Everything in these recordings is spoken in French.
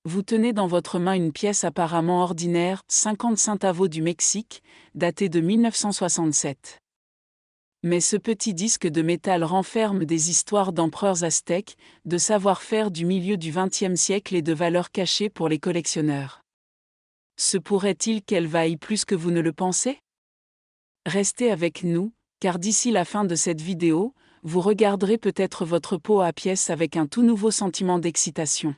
Vous tenez dans votre main une pièce apparemment ordinaire, 50 centavos du Mexique, datée de 1967. Mais ce petit disque de métal renferme des histoires d'empereurs aztèques, de savoir-faire du milieu du XXe siècle et de valeurs cachées pour les collectionneurs. Se pourrait-il qu'elle vaille plus que vous ne le pensez? Restez avec nous, car d'ici la fin de cette vidéo, vous regarderez peut-être votre pot à pièces avec un tout nouveau sentiment d'excitation.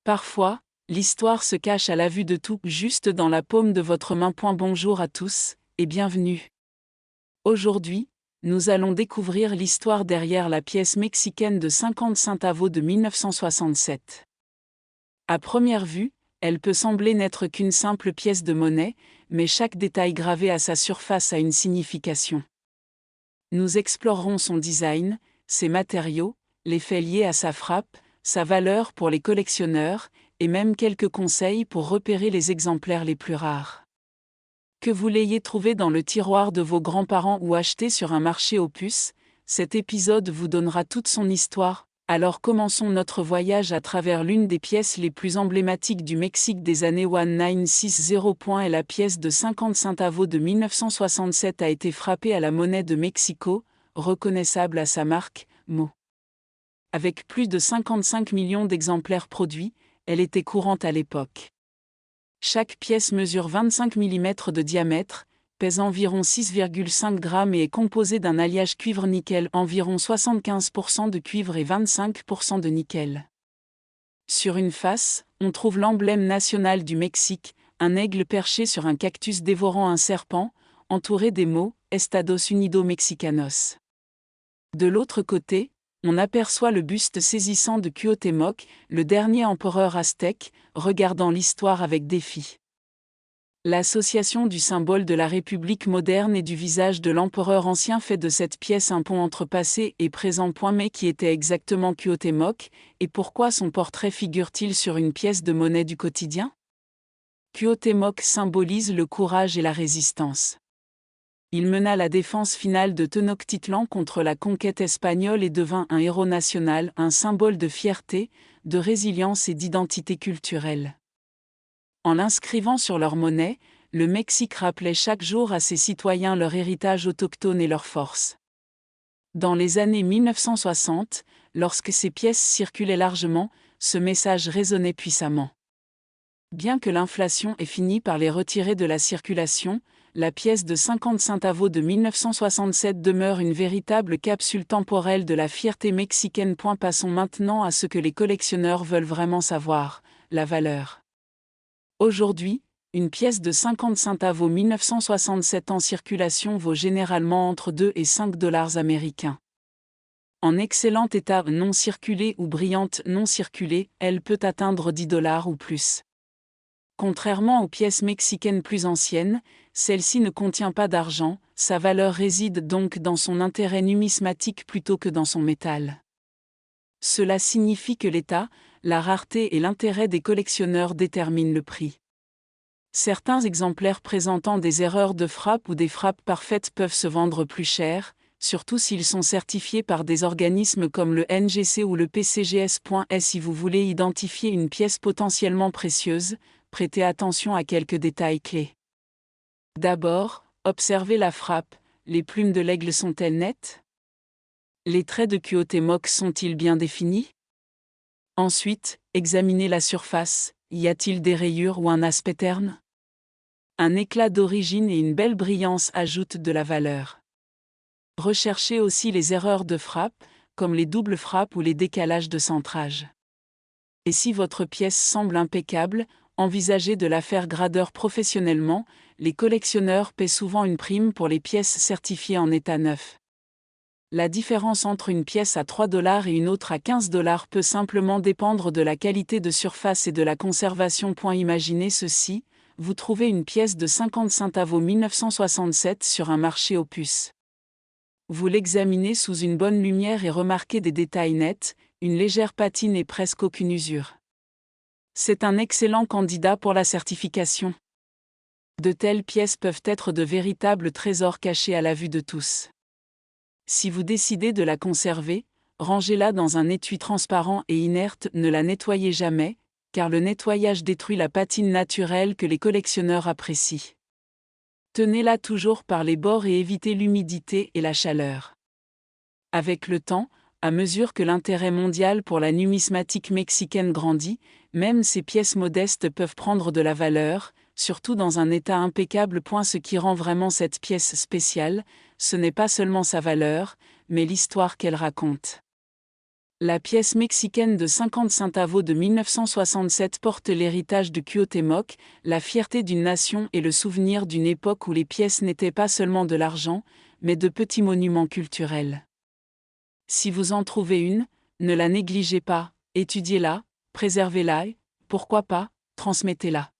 Parfois, l'histoire se cache à la vue de tout, juste dans la paume de votre main. Bonjour à tous, et bienvenue. Aujourd'hui, nous allons découvrir l'histoire derrière la pièce mexicaine de 50 centavos de 1967. À première vue, elle peut sembler n'être qu'une simple pièce de monnaie, mais chaque détail gravé à sa surface a une signification. Nous explorerons son design, ses matériaux, les faits liés à sa frappe, sa valeur pour les collectionneurs, et même quelques conseils pour repérer les exemplaires les plus rares. Que vous l'ayez trouvé dans le tiroir de vos grands-parents ou acheté sur un marché aux puces, cet épisode vous donnera toute son histoire. Alors commençons notre voyage à travers l'une des pièces les plus emblématiques du Mexique des années 1960. Et la pièce de 50 centavos de 1967 a été frappée à la monnaie de Mexico, reconnaissable à sa marque, MO. Avec plus de 55 millions d'exemplaires produits, elle était courante à l'époque. Chaque pièce mesure 25 mm de diamètre, pèse environ 6,5 grammes et est composée d'un alliage cuivre-nickel, environ 75% de cuivre et 25% de nickel. Sur une face, on trouve l'emblème national du Mexique, un aigle perché sur un cactus dévorant un serpent, entouré des mots « Estados Unidos Mexicanos ». De l'autre côté, on aperçoit le buste saisissant de Cuauhtémoc, le dernier empereur aztèque, regardant l'histoire avec défi. L'association du symbole de la République moderne et du visage de l'empereur ancien fait de cette pièce un pont entre passé et présent. Mais qui était exactement Cuauhtémoc, et pourquoi son portrait figure-t-il sur une pièce de monnaie du quotidien? Cuauhtémoc symbolise le courage et la résistance. Il mena la défense finale de Tenochtitlan contre la conquête espagnole et devint un héros national, un symbole de fierté, de résilience et d'identité culturelle. En l'inscrivant sur leur monnaie, le Mexique rappelait chaque jour à ses citoyens leur héritage autochtone et leur force. Dans les années 1960, lorsque ces pièces circulaient largement, ce message résonnait puissamment. Bien que l'inflation ait fini par les retirer de la circulation, la pièce de 50 centavos de 1967 demeure une véritable capsule temporelle de la fierté mexicaine. Passons maintenant à ce que les collectionneurs veulent vraiment savoir, la valeur. Aujourd'hui, une pièce de 50 centavos 1967 en circulation vaut généralement entre 2 et 5 dollars américains. En excellent état non circulé ou brillante non circulée, elle peut atteindre 10 dollars ou plus. Contrairement aux pièces mexicaines plus anciennes, celle-ci ne contient pas d'argent, sa valeur réside donc dans son intérêt numismatique plutôt que dans son métal. Cela signifie que l'état, la rareté et l'intérêt des collectionneurs déterminent le prix. Certains exemplaires présentant des erreurs de frappe ou des frappes parfaites peuvent se vendre plus cher, surtout s'ils sont certifiés par des organismes comme le NGC ou le PCGS. Si vous voulez identifier une pièce potentiellement précieuse, prêtez attention à quelques détails clés. D'abord, observez la frappe, les plumes de l'aigle sont-elles nettes? Les traits de Cuauhtémoc sont-ils bien définis? Ensuite, examinez la surface, y a-t-il des rayures ou un aspect terne? Un éclat d'origine et une belle brillance ajoutent de la valeur. Recherchez aussi les erreurs de frappe, comme les doubles frappes ou les décalages de centrage. Et si votre pièce semble impeccable, envisagez de la faire gradeur professionnellement. Les collectionneurs paient souvent une prime pour les pièces certifiées en état neuf. La différence entre une pièce à 3 dollars et une autre à 15 dollars peut simplement dépendre de la qualité de surface et de la conservation. Imaginez ceci, vous trouvez une pièce de 50 centavos 1967 sur un marché aux puces. Vous l'examinez sous une bonne lumière et remarquez des détails nets, une légère patine et presque aucune usure. C'est un excellent candidat pour la certification. De telles pièces peuvent être de véritables trésors cachés à la vue de tous. Si vous décidez de la conserver, rangez-la dans un étui transparent et inerte, ne la nettoyez jamais, car le nettoyage détruit la patine naturelle que les collectionneurs apprécient. Tenez-la toujours par les bords et évitez l'humidité et la chaleur. Avec le temps, à mesure que l'intérêt mondial pour la numismatique mexicaine grandit, même ces pièces modestes peuvent prendre de la valeur, surtout dans un état impeccable. Ce qui rend vraiment cette pièce spéciale, ce n'est pas seulement sa valeur, mais l'histoire qu'elle raconte. La pièce mexicaine de 50 centavos de 1967 porte l'héritage de Cuauhtémoc, la fierté d'une nation et le souvenir d'une époque où les pièces n'étaient pas seulement de l'argent, mais de petits monuments culturels. Si vous en trouvez une, ne la négligez pas, étudiez-la, préservez-la et, pourquoi pas, transmettez-la.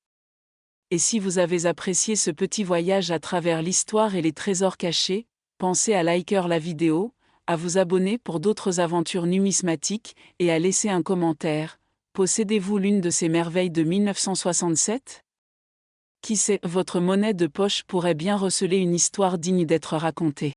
Et si vous avez apprécié ce petit voyage à travers l'histoire et les trésors cachés, pensez à liker la vidéo, à vous abonner pour d'autres aventures numismatiques et à laisser un commentaire. Possédez-vous l'une de ces merveilles de 1967 ? Qui sait, votre monnaie de poche pourrait bien receler une histoire digne d'être racontée.